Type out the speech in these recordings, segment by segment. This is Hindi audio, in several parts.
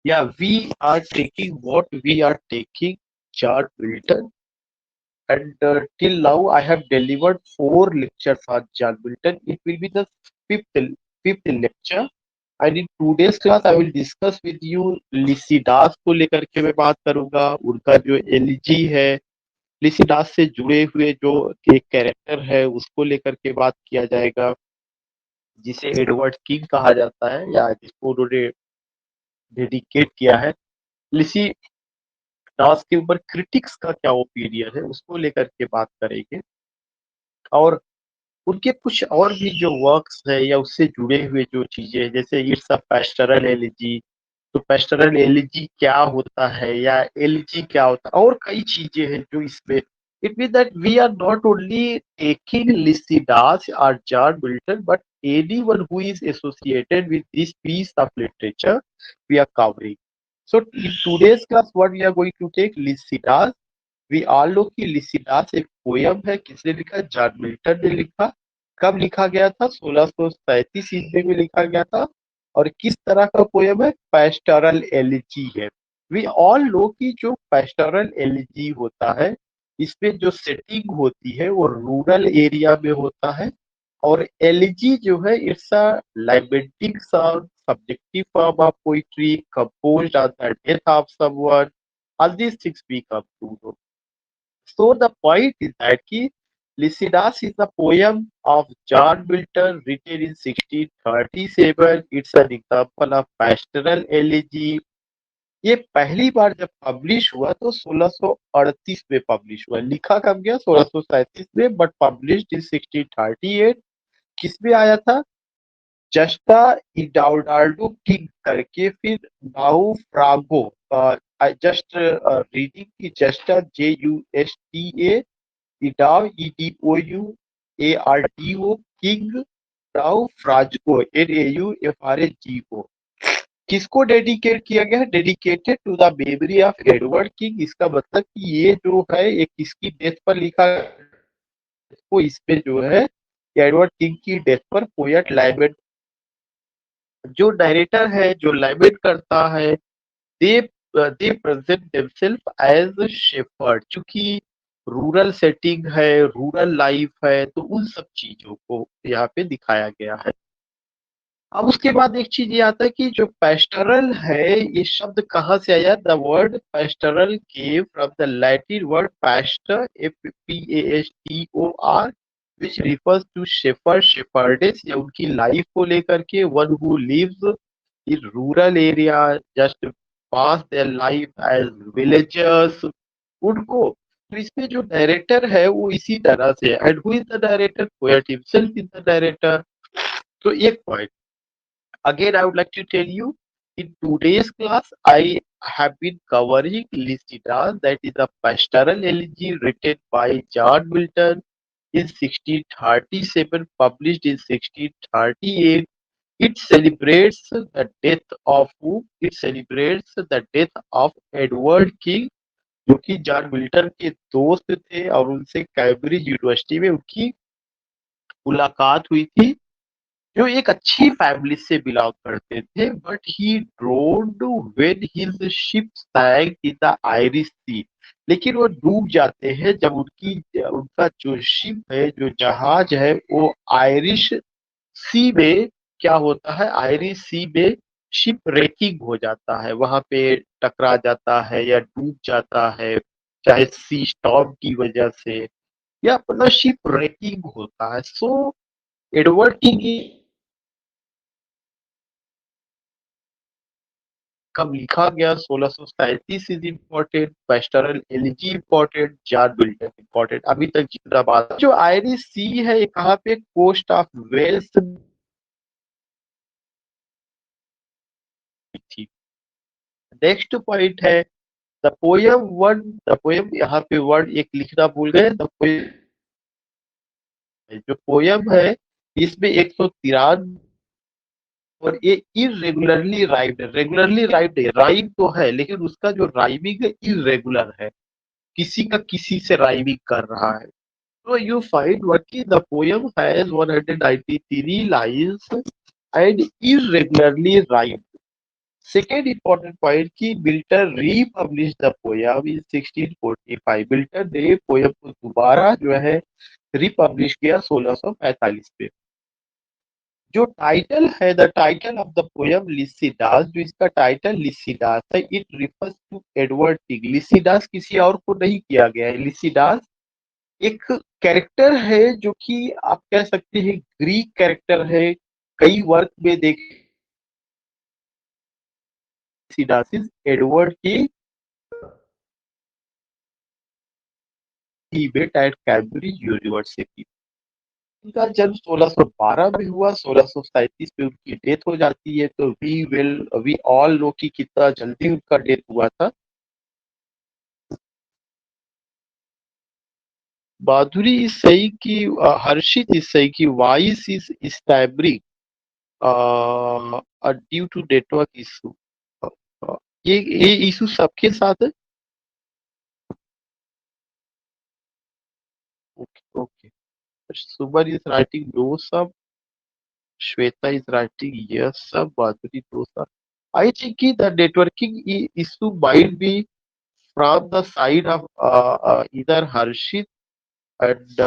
Yeah, we are taking what we are taking, John Milton, and till now I have delivered 4 lectures on John Milton. It will be the fifth fifth lecture, and in today's class I will discuss with you Lycidas को लेकर के मैं बात करूंगा, उनका जो एलिजी है, लिसिडास से जुड़े हुए जो एक कैरेक्टर है उसको लेकर के बात किया जाएगा, जिसे एडवर्ड किंग कहा जाता है या जिसको उन्होंने डेडिकेट किया है। लिसिडास के ऊपर क्रिटिक्स का क्या ओपिनियन है उसको लेकर के बात करेंगे, और उनके कुछ और भी जो वर्क्स है या उससे जुड़े हुए जो चीजें हैं, जैसे इट्स अ पेस्टरल एलिजी, तो पेस्टरल एलिजी क्या होता है या एलिजी क्या होता है, और कई चीजें हैं जो इसमें। It mean that we are not only taking Lycidas और John Milton, but anyone who is associated with this piece of literature we are covering. So in today's class what we are going to take Lycidas. We all know कि लिसिडास एक पोयम है, किसने लिखा? जॉन मिल्टन ने लिखा। कब लिखा गया था? 1637 ईस्वी में लिखा गया था। और किस तरह का पोयम है? पेस्टोरल एलिजी है। वी ऑल नो कि जो पेस्टोरल एलिजी होता है, इसमें जो सेटिंग होती है वो रूरल एरिया में होता है, और एलिजी जो है it's a lamenting song, subjective form of poetry composed on the death of someone. All these things we come to know. So the point is that ki Lycidas is a poem of John Milton written in 1637. It's an example of pastoral elegy. ये पहली बार जब पब्लिश हुआ तो 1638 में पब्लिश हुआ। लिखा कब गया? 1637 में, बट पब्लिश्ड इन 1638। किसमें आया था? जस्टा इडाउडाल्डो किंग करके, फिर नाउ फ्रागो, जस्ट रीडिंग की, जस्टा JUSTA, इडाव EDOUARDO, किंग नाउ फ्राजो NAUFRAGO। किसको डेडिकेट किया गया है? Dedicated to the memory of Edward King. इसका मतलब कि ये जो है एक किसकी डेथ पर लिखा, को इसमें जो है एडवर्ड किंग की डेथ पर पोएट लाइमेट, जो डायरेक्टर है, जो लाइमेट करता है, they they present themselves as shepherd. चूंकि रूरल सेटिंग है, रूरल लाइफ है, तो उन सब चीजों को यहाँ पे दिखाया गया है। अब उसके बाद एक चीज ये आता है कि जो पेस्टरल है, ये शब्द कहाँ से आया? The word pastoral came from the Latin word pastor, PASTOR, which refers to shepherd, shepherdess, या उनकी लाइफ को लेकर के, one who lives in rural area just pass their life as villagers, उनको। तो इसमें जो डायरेक्टर है वो इसी तरह से, and who is the director? Poet himself is the director. तो एक point again I would like to tell you, in today's class I have been covering Lycidas, that is a pastoral elegy written by John Milton in 1637, published in 1638. It celebrates the death of who? It celebrates the death of Edward King, जो कि जॉन मिल्टन के दोस्त थे, और उनसे कैम्ब्रिज यूनिवर्सिटी में उनकी मुलाकात हुई थी, जो एक अच्छी फैमिली से बिलोंग करते थे, but he drowned when his ship sank in the Irish Sea. लेकिन वो डूब जाते हैं जब उनका जो शिप है, जो जहाज है, वो आयरिश सी में क्या होता है? आयरिश सी में शिप रेकिंग हो जाता है, वहां पे टकरा जाता है या डूब जाता है, चाहे सी स्टॉर्म की वजह से, या मतलब शिप रेकिंग होता है। सो एडवर्ड की कब लिखा गया? 1637 is important, pastoral elegy important, John Milton important. अभी तक जितना बात, जो आयरिश सी है ये कहाँ पे? कोस्ट ऑफ वेल्स थी। नेक्स्ट पॉइंट है the poem one. The poem, यहाँ पे वर्ड एक लिखना भूल गए। द पोयम, जो पोयम है इसमें 193, और ये इरेगुलरली राइम्ड है। रेगुलरली राइम्ड है, राइम तो है लेकिन उसका जो राइमिंग है इरेगुलर है, किसी का किसी से राइमिंग कर रहा है। So you find Vaki, the poem has 193 lines and irregularly rhymed. Second important point कि Milton republish the poem in 1645। Milton ने पोयम को दोबारा जो है रिपब्लिश किया 1645 में। जो टाइटल है, the title of the poem Lycidas, जो इसका टाइटल लिसिडास है, इट रिफर्स टू एडवर्ड टिग। लिसिडास किसी और को नहीं किया गया है। लिसिडास एक कैरेक्टर है जो कि आप कह सकते हैं ग्रीक कैरेक्टर है। कई वर्क में देख लिसिडास एडवर्ड की ही बेट एट कैम्ब्रिज यूनिवर्सिटी। इनका जन्म 1612 में हुआ, 1637 में उनकी डेथ हो जाती है। तो वी ऑल नो कि कितना जल्दी उनका डेथ हुआ था। माधुरी इज सही कि हर्षित इज सही कि voice is stammering due to network issue. ये इशू सबके साथ है। Okay okay. Suman is writing no सब, श्वेता इज राइटिंग यस सब, माधुरी नो सब। I think the networking issue might be from the side of either Harshit and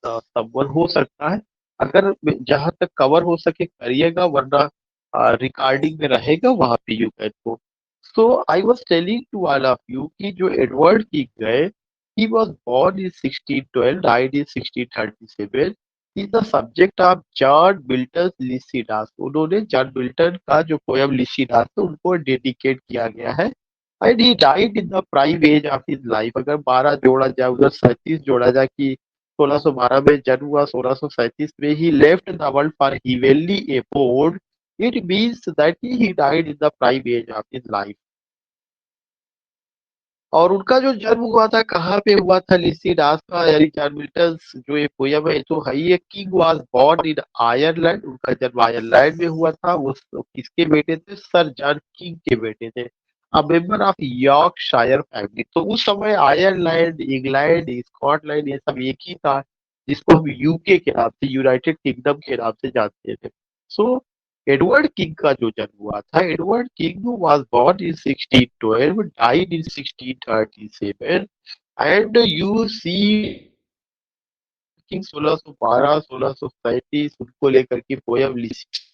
someone हो सकता है। अगर जहां तक कवर हो सके करिएगा, वरना रिकॉर्डिंग में रहेगा वहां पे you can go. So I was telling to all of you कि जो एडवर्ड की गए, he was born in 1612, died in 1637, is the subject of John Milton Lycidas. उन्होंने जॉन मिल्टन का जो पोयम लिसिडास है उनको डेडिकेट किया गया है। And he died in the prime age of his life. अगर 12 जोड़ा जाए, उधर 37 जोड़ा जाए कि 1612 में जन्म हुआ, 1637 में ही left the world for heavenly abode, it means that he died in the prime age of his life। और उनका जो जन्म हुआ था कहाँ पे हुआ था लिसिडास का, यानी जॉन मिल्टन जो ये पोयम है तो है ही। King was born in Ireland, उनका जन्म आयरलैंड में हुआ था। वो किसके बेटे थे? सर जॉन किंग के बेटे थे। A member of Yorkshire family. तो उस समय आयरलैंड, इंग्लैंड, स्कॉटलैंड ये सब एक ही था, जिसको हम यूके के नाम से, यूनाइटेड किंगडम के नाम से जानते थे। सो एडवर्ड किंग का जो जन्म हुआ था, Edward King was born in 1612, died in 1637। And you see King 1612 1637 उनको लेकर के पोयम लिखी,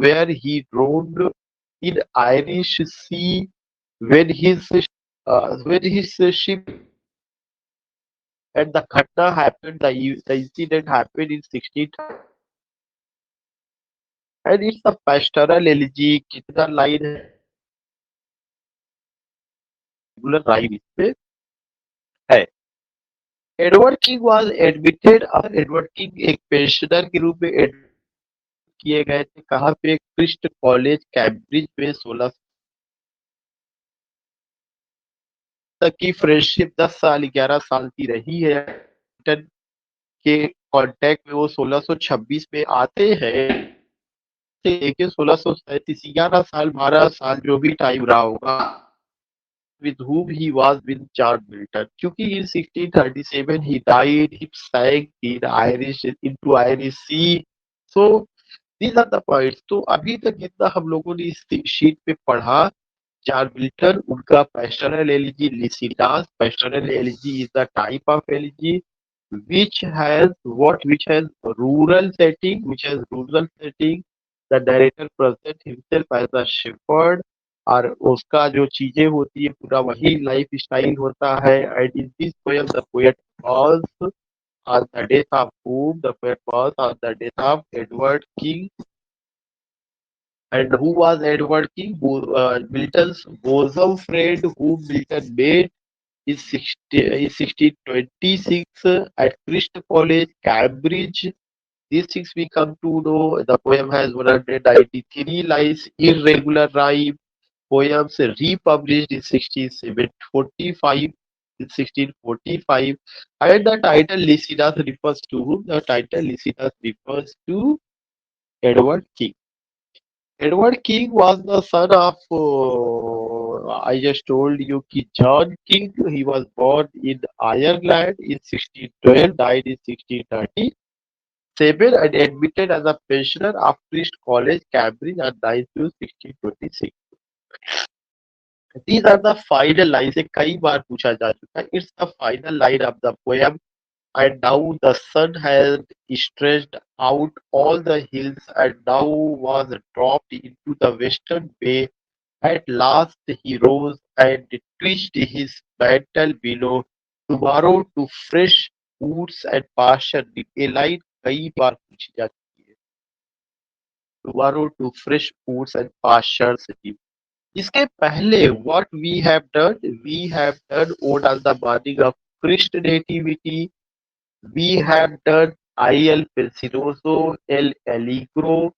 where he drowned in Irish Sea when his ship, and the ghatna happened, the incident happened in 16, and it's a pastoral elegy। कितना लाइन है, रेगुलर राइम इस पे है। एडवर्ड किंग वाज एडमिटेड, और एडवर्ड किंग एक पेंशनर के रूप में एडमिट किए गए थे। कहाँ पे? क्रिस्ट कॉलेज कैम्ब्रिज में। 16 तक की फ्रेंडशिप 10 साल 11 साल की रही है। ब्रिटेन के कांटेक्ट में वो 1626 में आते हैं, लेके 1637, 11 साल 12 साल जो भी टाइम रहा होगा, with whom he was with John Milton। क्योंकि in 1637 he died, he sank in Irish into Irish Sea। So these are the points। तो अभी तक जितना हम लोगों ने इस शीट पे पढ़ा, जॉन मिल्टन, उनका pastoral elegy Lycidas. pastoral elegy is the type of elegy which has rural setting। The narrator present himself as a shepherd, और उसका जो चीजें होती है पूरा वही लाइफ स्टाइल होता है। And in this poem the poet was on the death of whom? The poet was on the death of Edward King। And who was Edward King? Milton's bosom friend, whom Milton met in 1626 at Christ College, Cambridge। These things we come to know. The poem has 193 lines, irregular rhyme. Poems republished in 1645, in 1645, and the title Lycidas refers to whom? The title Lycidas refers to Edward King। Edward King was the son of, I just told you, ki John King। He was born in Ireland in 1612, died in 1630। 7 and admitted as a pensioner of Christ College, Cambridge on 9 June 1626. These are the final lines. ये कई बार पूछा जा चुका है. It's the final line of the poem. And now the sun had stretched out all the hills and now was dropped into the western bay. At last he rose and twitched his mantle below. Tomorrow to fresh woods and pasture. ये लाइन कई बार पूछी जा चुकी है. Tomorrow to fresh woods and pastures. इसके पहले what we have done ode on the morning of Christ nativity. We have done Il Pensioso, El Allegro.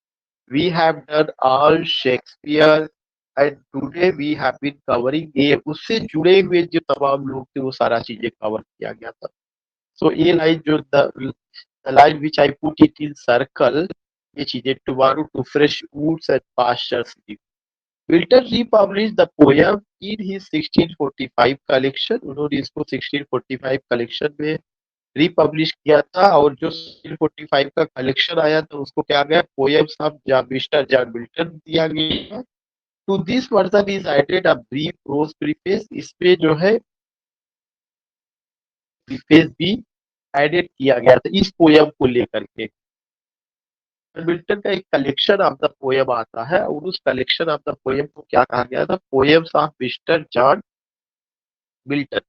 We have done all Shakespeare. And today we have been covering ये उससे जुड़े हुए जो तमाम लोग थे वो सारा चीजें कवर किया गया था. So ये लाइन जो the line which I put it in circle, ये चीजें tomorrow to fresh woods and pastures. Milton republished the poem in his 1645 collection. उन्होंने इसको 1645 कलेक्शन में रिपब्लिश किया था और जो 1645 का कलेक्शन आया था उसको क्या गया poems of mister John Milton दिया गया. To this version is added a brief prose preface. इसमें जो है प्रीफेस भी एडेड किया गया था इस पोएम को लेकर के. मिल्टन का एक कलेक्शन ऑफ द पोएम आता है और उस कलेक्शन ऑफ द पोएम को क्या कहा गया था poems of mister John Milton.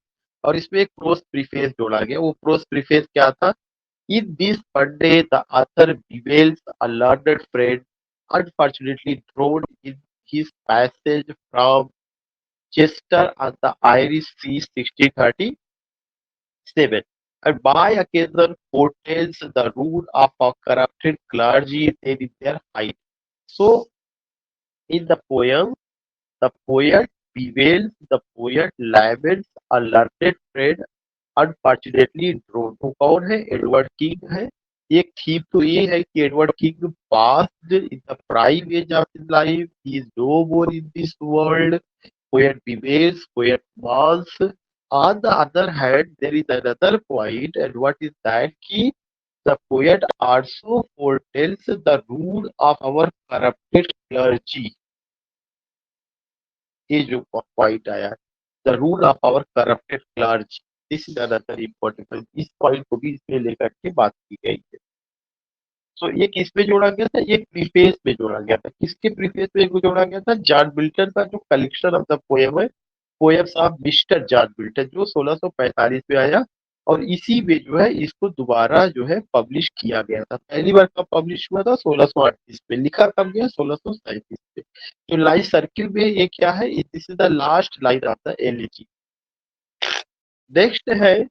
और इसमें एक प्रोज प्रीफेस जोड़ा गया. वो प्रोज प्रीफेस क्या था. In this Monday, the author bewails a learned friend unfortunately drowned in his passage from Chester on the Irish Sea 1637, and by occasion foretells the rule of a corrupted clergy then in their height. So, in the poem, the poet bewails, the poet laments a learned friend unfortunately drone. तो कौन है एडवर्ड किंग है. एक थीम तो ये है कि Edward King passed in the prime age of his life. He is no more in this world. Poet bewails, poet mourns. On the other hand, there is another point, and what is that? Ki the poet also foretells the rule of our corrupted clergy. ये जो पॉइंट आया the rule of our corrupted clergy. This is another important point. इस पॉइंट को भी इसमें लेकर के बात की गई है. सो ये किस में जोड़ा गया था एक प्रीफेस में जोड़ा गया था. किसके प्रीफेस में इसको जोड़ा गया था जॉन मिल्टन का जो कलेक्शन ऑफ द पोएम है poems of mister John Milton जो 1645 में आया. और इसी में जो है इसको दोबारा जो है पब्लिश किया गया था. पहली बार कब पब्लिश हुआ था 1638 में. लिखा कब गया 1637 में. जो लाइन सर्किल में ये क्या है this is the last line of the elegy. Next है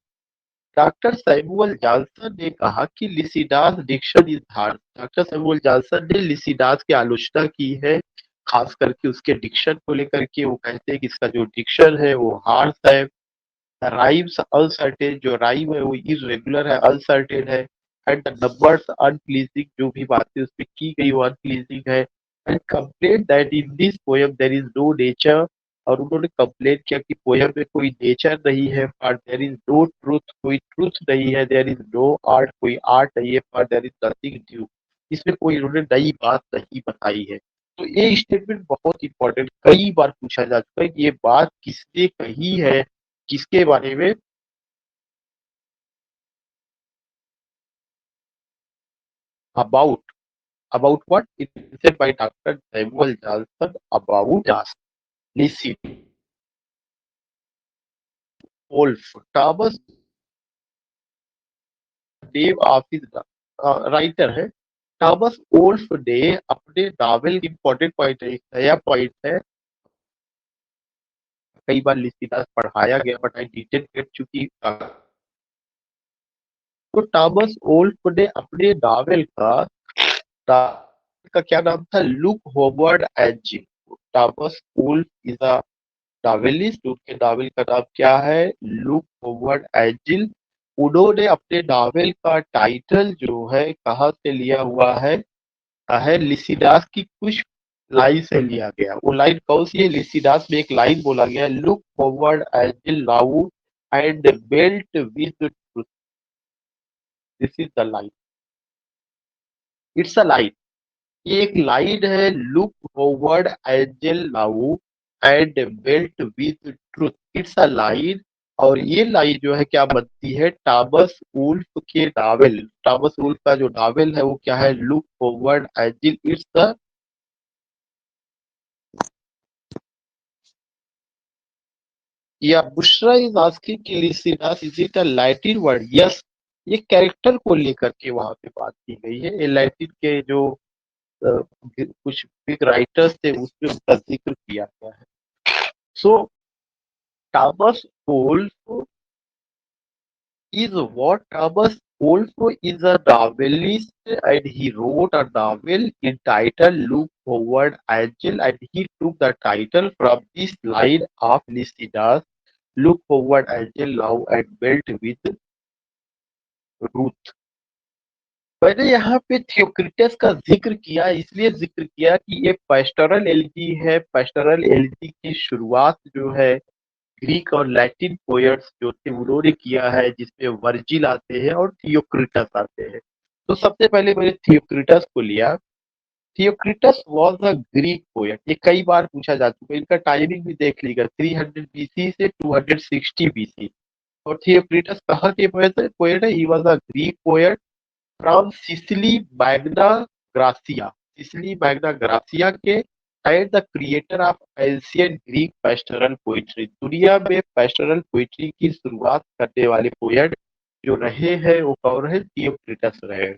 डॉक्टर सैमुअल जॉनसन ने कहा कि Lycidas diction is hard. Doctor Samuel Johnson ने लिसिडास की आलोचना की है खास करके उसके डिक्शन को लेकर के. वो कहते हैं कि इसका जो डिक्शन है वो हार्श है. राइम्स अनसर्टेन जो राइम है वो इरेगुलर है अनसर्टेन है. एंड द नंबर्स अनप्लीजिंग जो भी बातें उसमें की गई वो अनप्लीजिंग है. And complain that in this poem there is no nature. और उन्होंने कंप्लेन किया कि पोएम में कोई नेचर नहीं है. For there is no truth कोई ट्रूथ नहीं है. देयर इज नो आर्ट कोई आर्ट नहीं है. For there is nothing new इसमें कोई उन्होंने नई बात नहीं बताई है. तो ये स्टेटमेंट बहुत इंपॉर्टेंट कई बार पूछा जा चुका है कि ये बात किसने कही है किसके बारे में. about what it is said by Dr. Samuel Johnson about Lizzie Wolf. Thomas डेव ऑफिस राइटर है. थॉमस वोल्फ ने अपने नॉवेल इंपॉर्टेंट पॉइंट है एक नया पॉइंट है. कई बार लिसिदास पढ़ाया गया बट आई डिडंट गेट चूंकि तो थॉमस वोल्फ ने अपने नॉवेल का क्या नाम था look homeward angel. Thomas Wolfe is a novelist. उनके नॉवेल का नाम क्या है लुक होमवर्ड एंजिल. उन्होंने अपने नॉवेल का टाइटल जो है कहाँ से लिया हुआ है लिसिडास की कुछ लाइन से लिया गया. वो लाइन कौन सी है लिसिडास में एक लाइन बोला गया look homeward angel now and belt with truth. This is the line. It's a line. ये एक लाइन है, look forward angel now and belt with truth. It's a line. और ये लाइन जो है क्या बनती है, टॉमस वुल्फ के नावल, टॉमस वुल्फ का जो नावल है वो क्या है, look forward angel. It's the, या बुशरा इज आस्किंग कि listeners is it a Latin word. Yes, ये कैरेक्टर को लेकर के वहां पे बात की गई है। ये लैटिन के जो कुछ बिग राइटर्स थे उसमें उसका जिक्र किया गया है। सो Thomas Wolfe is what? Thomas Wolfe is a novelist and he wrote a novel entitled Look Forward Angel, and he took the title from this line of Lycidas, Look Forward Angel now and built with Ruth। मैंने यहाँ पे थियोक्रिटस का जिक्र किया, इसलिए जिक्र किया कि ये पेस्टोरल एलिजी है। पेस्टोरल एलिजी की शुरुआत जो है ग्रीक और लैटिन पोएट्स जो थे उन्होंने किया है, जिसमें वर्जिल आते हैं और थियोक्रिटस आते हैं। तो सबसे पहले मैंने थियोक्रिटस को लिया। थियोक्रिटस वाज अ ग्रीक पोएट। ये कई बार पूछा जा चुका है, इनका टाइमिंग भी देख लीजिएगा, 300 बीसी से 260 बीसी। और थियोक्रिटस कहाँ के पोएट है? He was a Greek poet from Sicily Magna Graecia, Sicily Magna Graecia के, and the creator of ancient Greek pastoral poetry. दुनिया में पेस्टोरल पोइट्री की शुरुआत करने वाले पोएट जो रहे हैं वो कौन है? थियोक्रिटस रहे हैं।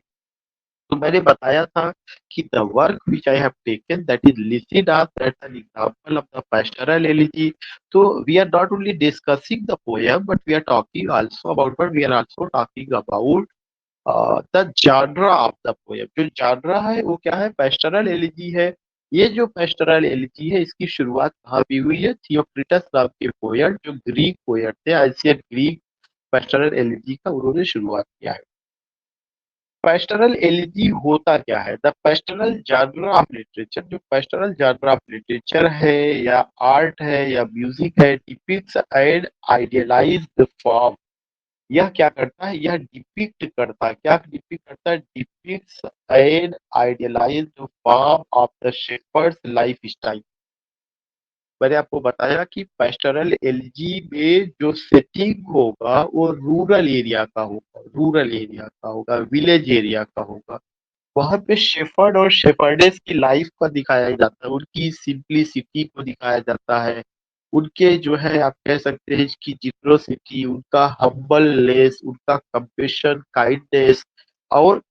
तो मैंने बताया था कि the work which I have taken that is Lycidas, that's an example of the pastoral elegy. तो we are not only discussing the poem but we are talking also about, but we are also talking about the genre of the poem. जो जानरा है वो क्या है? पेस्टोरल एलिजी है। ये जो पेस्टोरल एलिजी है इसकी शुरुआत कहाँ भी हुई है? थियोक्रिटस नाम के पोएट, जो ग्रीक पोएट थे, एंशिएंट ग्रीक, पेस्टोरल एलिजी का उन्होंने शुरुआत किया है। पेस्टोरल एलिजी होता क्या है? द पेस्टोरल जानरा ऑफ लिटरेचर, जो पेस्टोरल जानरा ऑफ लिटरेचर है या आर्ट है या म्यूजिक है, डिपिक्ट्स एंड आइडियलाइज्ड फॉर्म। यह क्या करता है? यह डिपिक्ट करता है, क्या डिपिक्ट करता है? Depicts an idealized form of the shepherd's life style. मैंने आपको बताया कि पेस्टोरल एलजी में जो सेटिंग होगा वो रूरल एरिया का होगा, रूरल एरिया का होगा, विलेज एरिया का होगा। वहां पे शेफर्ड और शेफर्डेस की लाइफ को दिखाया जाता है, उनकी सिंप्लिसिटी को दिखाया जाता है, उनके जो है आप कह सकते हैं कि जिग्रोसिटी, उनका हम्बलनेस, उनका कंपेशन, काइंडनेस। और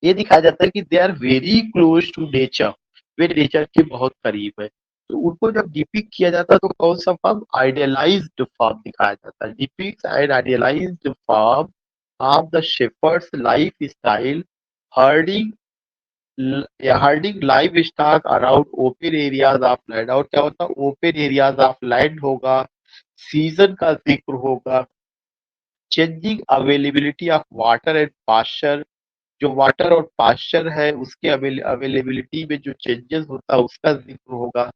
ये दिखाया जाता है कि they are very close to nature, वे नेचर के बहुत करीब है। तो उनको जब डिपिक्ट किया जाता है तो कौन सा फॉर्म? आइडियलाइज्ड फॉर्म दिखाया जाता है। Depicts and idealized form of the shepherd's life style, herding, herding livestock around open areas of land. और क्या होता है? ओपन एरियाज ऑफ लैंड होगा, सीजन का जिक्र होगा, changing availability of water and pasture, जो वाटर और पास्चर है उसके अवेलेबिलिटी में जो चेंजेस होता है उसका जिक्र होगा।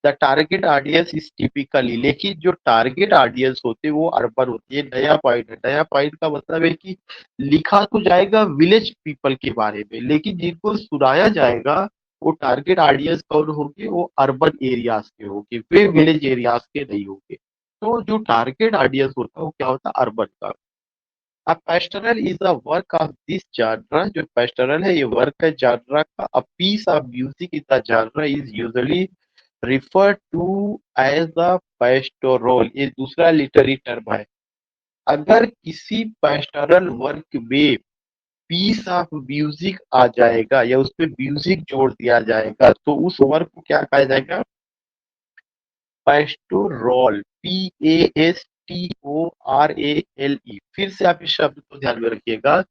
The target audience is typically, लेकिन जो टारगेट ऑडियंस होते हैं वो अर्बन होती है। नया पॉइंट है, नया पॉइंट का मतलब है कि लिखा तो जाएगा विलेज पीपल के बारे में, लेकिन जिनको सुनाया जाएगा वो टारगेट ऑडियंस कौन होंगे? वो अर्बन एरियाज के होंगे, वे विलेज एरियाज के नहीं होंगे। तो जो टारगेट ऑडियंस होता है वो क्या होता है? अर्बन का। A pastoral is a work of this genre, जो pastoral है ये वर्क है genre का। A piece of music in the genre is usually referred to as a pastoral, ये दूसरा लिटरेरी टर्म है। अगर किसी pastoral वर्क में पीस ऑफ म्यूजिक आ जाएगा या उसमें म्यूजिक जोड़ दिया जाएगा तो उस वर्क को क्या कहा जाएगा? Pastoral, PASTORALE। फिर से आप इस शब्द को ध्यान में रखिएगा।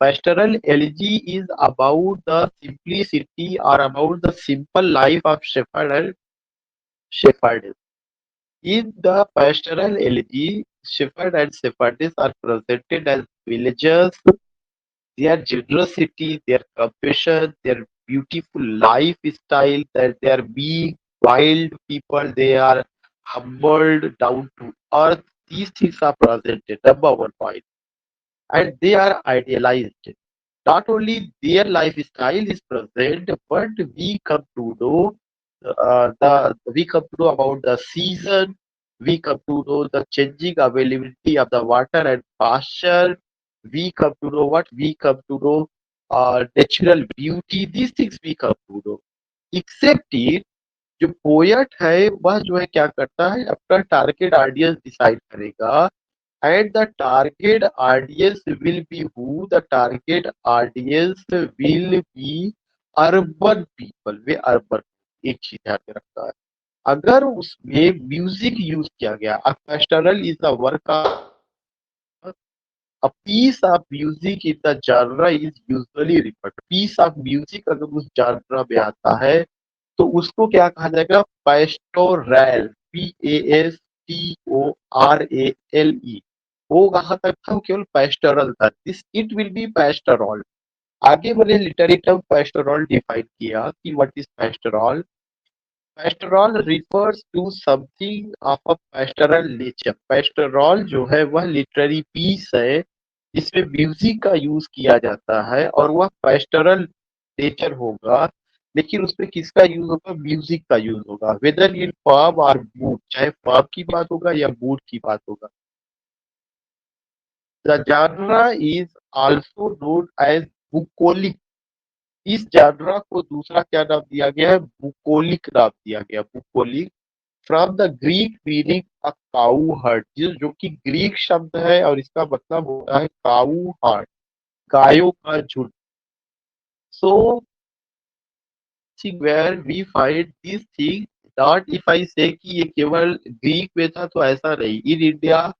Pastoral elegy is about the simplicity or about the simple life of shepherd and shepherdess. In the pastoral elegy, shepherd and shepherdess are presented as villagers, their generosity, their compassion, their beautiful lifestyle, that they are being wild people, they are humbled down to earth. These things are presented, number one point, and they are idealized. Not only their lifestyle is present, but we come to know the we come to know about the season. We come to know the changing availability of the water and pasture. We come to know what we come to know natural beauty. These things we come to know. Except it, जो पोएट है वह जो है क्या करता है अपना टारगेट ऑडियंस डिसाइड करेगा and the target audience will be who? The target audience will be urban people. Way urban एक चीज ध्यान में रखना है. अगर उसमें म्यूजिक यूज किया गया, a pastoral is the work of a piece of music in the genre is usually referred. Piece of music अगर उस genre में आता है तो उसको क्या कहा जाएगा? पेस्टोरल. PASTORALE. वो कहाँ तक था? वो केवल पेस्टोरल था. This it will be pastoral. आगे मैंने लिटरेरी टर्म पेस्टोरल डिफाइन किया कि what is pastoral. Pastoral refers to something of a pastoral nature. Pastoral जो है वह लिटरेरी पीस है जिसमें म्यूजिक का यूज किया जाता है और वह पेस्टोरल नेचर होगा, लेकिन उसमें किसका यूज होगा? म्यूजिक का यूज होगा. वेदर इन फॉर्म और मूड, चाहे फॉर्म की बात होगा या मूड की बात होगा. The genre is also known as bucolic. इस genre को दूसरा क्या नाम दिया गया है? बुकोलिक नाम दिया गया. Bucolic from the Greek meaning a cowherd, जो कि ग्रीक शब्द है और इसका मतलब होता है काऊ हर्ट, गायों का झुंड. So where we find this thing. Not if I say कि ये केवल ग्रीक में था तो ऐसा नहीं. In India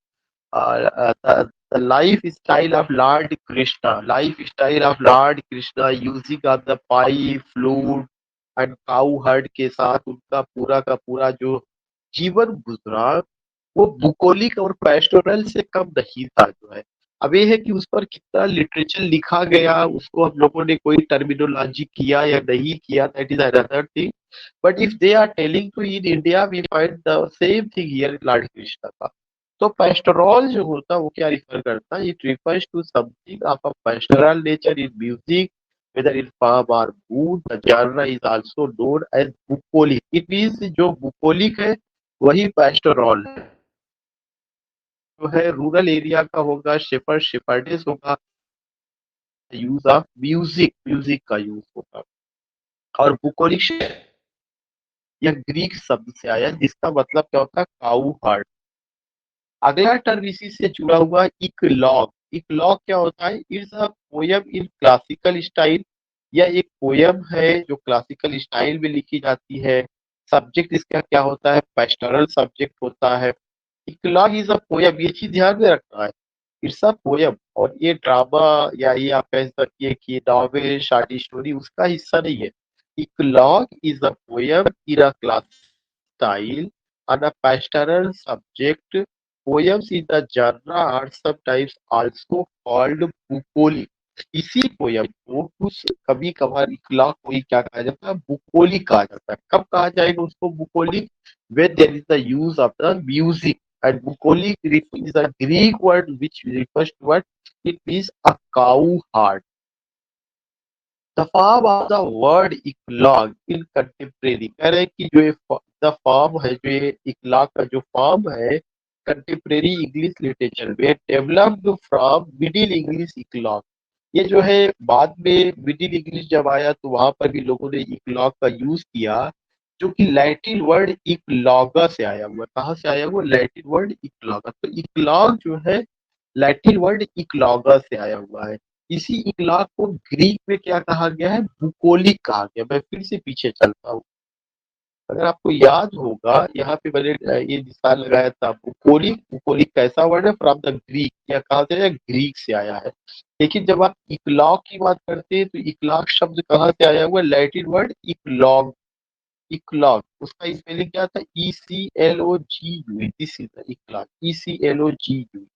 the lifestyle of Lord Krishna, lifestyle of Lord Krishna using of the pipe, flute and cow herd के साथ उनका पूरा का पूरा जो जीवन गुजरा वो बुकोलिक और पेस्टोरल से कम नहीं था जो है. अब ये है कि उस पर कितना लिटरेचर लिखा गया, उसको हम लोगों ने कोई टर्मिनोलॉजी किया या नहीं किया, that is another thing. But if they are telling to in India we find the same thing here in lord Krishna का. तो पेस्टोरल जो होता है वो क्या रिफर करता है? It refers to something of a pastoral nature in music whether in farm or mood. The genre is also known as bucolic. It means जो bucolic है वही पेस्टोरल है. जो है रूरल एरिया का होगा, शेफर्ड शेफर्डेस होगा, यूज ऑफ म्यूजिक, म्यूजिक का यूज होगा. और बुकोलिक यह ग्रीक शब्द से आया जिसका मतलब क्या होता है? काऊ हर्ट. अगला टर्म इसी से जुड़ा हुआ इकलॉग. इकलॉग क्या होता है? It's a poem in classical style. यह एक पोयम है जो क्लासिकल स्टाइल में लिखी जाती है. सब्जेक्ट इसका क्या होता है? पेस्टोरल सब्जेक्ट होता है. इकलॉग इज अ पोयम, ये चीज ध्यान में रखना है. It's a poem. और ये ड्रामा या ये आप कह सकते कि नॉवेल शॉर्ट स्टोरी उसका हिस्सा नहीं है. Eclogue is a poem in a class style on a pastoral subject. Poems in the genre are sometimes also called bucolic. इसी पोयम को कुछ कभी कभार इकला कोई क्या कहा जाता है? बुकोलिक कहा जाता है. कब कहा जाएगा उसको बुकोलिक? when there is the use of the music. And bucolic is a Greek word which refers to what? It means a cow heart. The form of the word eclogue in contemporary, कह रहे हैं कि जो ये द फॉर्म है, जो ये इकलॉग का जो फॉर्म है कंटेम्प्रेरी इंग्लिश लिटरेचर में डेवलप्ड फ्रॉम मिडिल इंग्लिश इकलॉग. ये जो है बाद में मिडिल इंग्लिश जब आया तो वहां पर भी लोगों ने इकलॉग का यूज किया, जो कि लैटिन वर्ड इकलॉगा से आया हुआ. कहाँ से आया हुआ? Latin word ecloga. तो इकलॉग जो है लैटिन वर्ड इकलॉगा से आया हुआ है. इसी इकलाक को ग्रीक में क्या कहा गया है? बुकोलिक कहा गया. मैं फिर से पीछे चलता हूँ. अगर आपको याद होगा यहाँ पे मैंने ये निशान लगाया था बुकोलिक. बुकोलिक कैसा वर्ड है? From the Greek. या कहा से आया? ग्रीक से आया है. लेकिन जब आप इकलॉग की बात करते हैं तो इकलॉग शब्द कहाँ से आया हुआ? Latin word इकलॉग. इकलॉग उसका स्पेलिंग क्या था? ECLOGU. This is the eclogue. ECLOGU.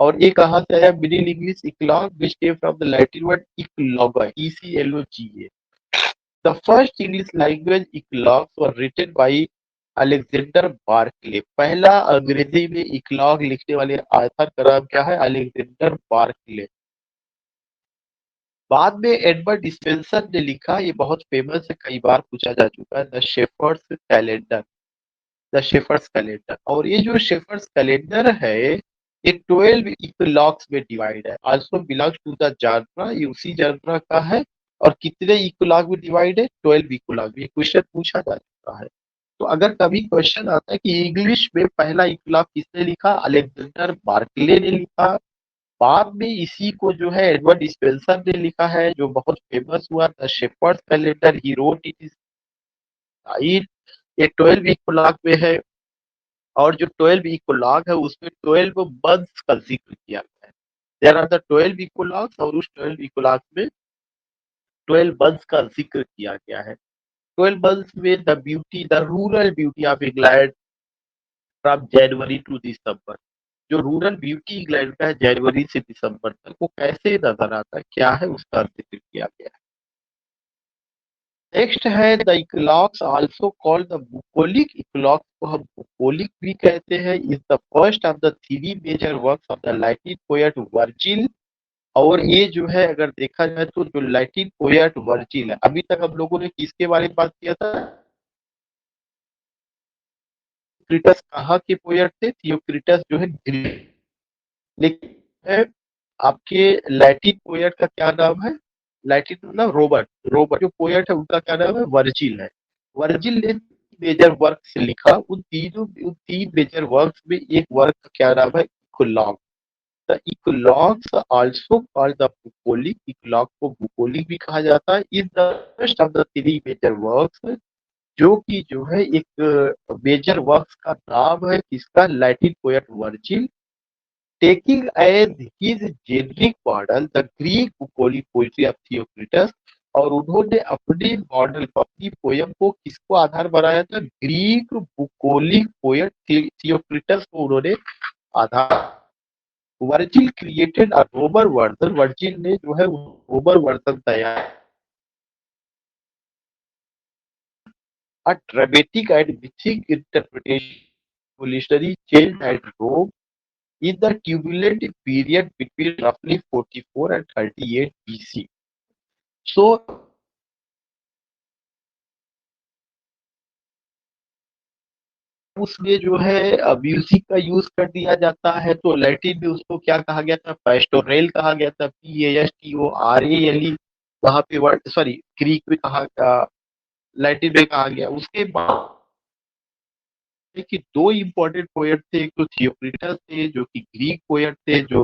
और ये कहाँ से आया? Middle English eclogue which came from the Latin word ecloga. ECLOGA. The first English language eclogues were written by Alexander Barclay. पहला अंग्रेजी में इकलॉग लिखने वाले आथर का नाम क्या है? Alexander Barclay. बाद में एडवर्ड स्पेंसर ने लिखा, ये बहुत फेमस है, कई बार पूछा जा चुका है, द शेफर्ड्स कैलेंडर। और ये जो शेफर्ड्स कैलेंडर है, ये 12 इक्विलॉक्स में डिवाइड है, also belongs to the genre, ये उसी जानरा का है। और कितने इक्विलॉक में डिवाइड है? 12 इक्विलॉक। ये क्वेश्चन पूछा जा चुका है। तो अगर कभी क्वेश्चन आता है कि इंग्लिश में पहला इक्विलॉक किसने लिखा, अलेक्जेंडर बार्कले ने लिखा। बाद में इसी को जो है एडवर्ड स्पेंसर ने लिखा है, जो बहुत फेमस हुआ, the shepherd's calendar, he wrote it is. ये 12 इक्विलॉक में है। और जो 12 इक्विलॉग है उसमें 12 मंथ्स का जिक्र किया गया है। देयर आर द 12 इक्विलॉग्स, और उस 12 इक्विलॉग्स में 12 मंथ्स का जिक्र किया गया है। 12 मंथ्स में the rural beauty of England from January to December. जो रूरल ब्यूटी इंग्लैंड का है जनवरी से दिसंबर तक, वो कैसे नजर आता है, क्या है, उसका जिक्र किया गया है। नेक्स्ट है the eclogues also called the bucolic. Eclogues को हम बुकोलिक भी कहते हैं। Is the first of the three major works of the Latin poet Virgil. और ये जो है अगर देखा जाए तो जो लैटिन पोएट वर्जिल है, अभी तक हम लोगों ने किसके बारे में बात किया था? थियोक्रिटस कहाँ के पोएट थे? थियोक्रिटस जो है ग्रीक। लेकिन है, आपके लैटिन पोएट का क्या नाम है? लैटिन मतलब रोबर्ट। रोबर्ट जो पोएट है उनका क्या नाम है? वर्जिल है। वर्जिल ने मेजर वर्क लिखा। उन तीन मेजर वर्क्स में एक वर्क का क्या नाम है? Eclogue. The eclogues also called the bucolic. Eclogue को बुकोलिक भी कहा जाता है। Is the first of the three major works, जो कि जो है एक मेजर वर्क्स का नाम है किसका? Latin poet Virgil. Taking as his generic model the Greek bucolic poetry of Theocritus। और उन्होंने अपने मॉडल को, अपनी पोयम को किसको आधार बनाया था? ग्रीक बुकोलिक पोएट थियोक्रिटस को उन्होंने आधार। Virgil created a Roman version. Virgil ने जो है रोमन वर्जन तैयार। A dramatic and mythic interpretation revolutionary change at Rome in the turbulent period between roughly 44 and 38 BC। So उसमें जो है म्यूजिक का यूज कर दिया जाता है, तो लैटिन में उसको क्या कहा गया था? पेस्टोरेल कहा गया था, PASTORALE। वहां पे वर्ड, सॉरी, ग्रीक में कहा, लैटिन में कहा गया। उसके बाद कि दो इम्पोर्टेंट पोएट थे, एक तो थियोक्रिटस थे जो कि ग्रीक पोएट थे, जो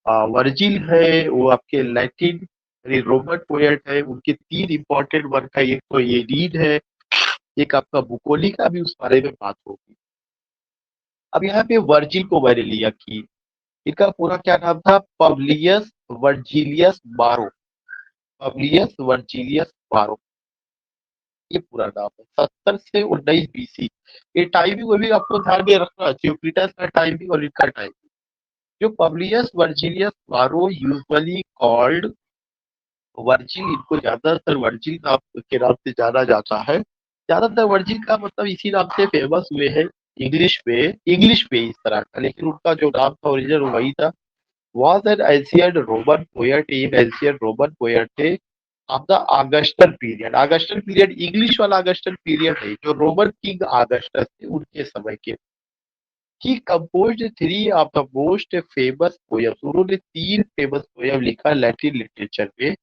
वर्जिल है वो आपके लैटिन रोमन पोएट है। उनके तीन इंपॉर्टेंट वर्क है, एक तो एनीड है, एक आपका बुकोली का भी उस बारे में बात होगी। अब यहाँ पे वर्जिल को मैंने लिया कि इनका पूरा क्या नाम था? पब्लियस वर्जिलियस बारो। पब्लियस वर्जिलियस बारो, ये पूरा नाम है। 70 से 19 BC। ये टाइमिंग में भी आपको ध्यान में रखना, थियोक्रिटस का टाइमिंग और इनका टाइमिंग। जो पब्लियस वर्जिलियस बारो यूजुअली कॉल्ड वर्जिल, इनको ज्यादातर वर्जिल नाम के नाम से जाना जाता है। ज्यादातर वर्जिल का मतलब इसी नाम से फेमस हुए हैं इंग्लिश में इस तरह का, लेकिन उनका जो नाम था ओरिजिनल वही था। Was an ancient Roman poet. एक एंशियंट रोमन पोएट थे of the Augustan period. Augustan period English वाला ऑगस्टन पीरियड है, जो रोमन किंग ऑगस्टस थे उनके समय के। He composed three of the most famous poems. उन्होंने तीन फेमस पोएम लिखा लैटिन लिटरेचर में।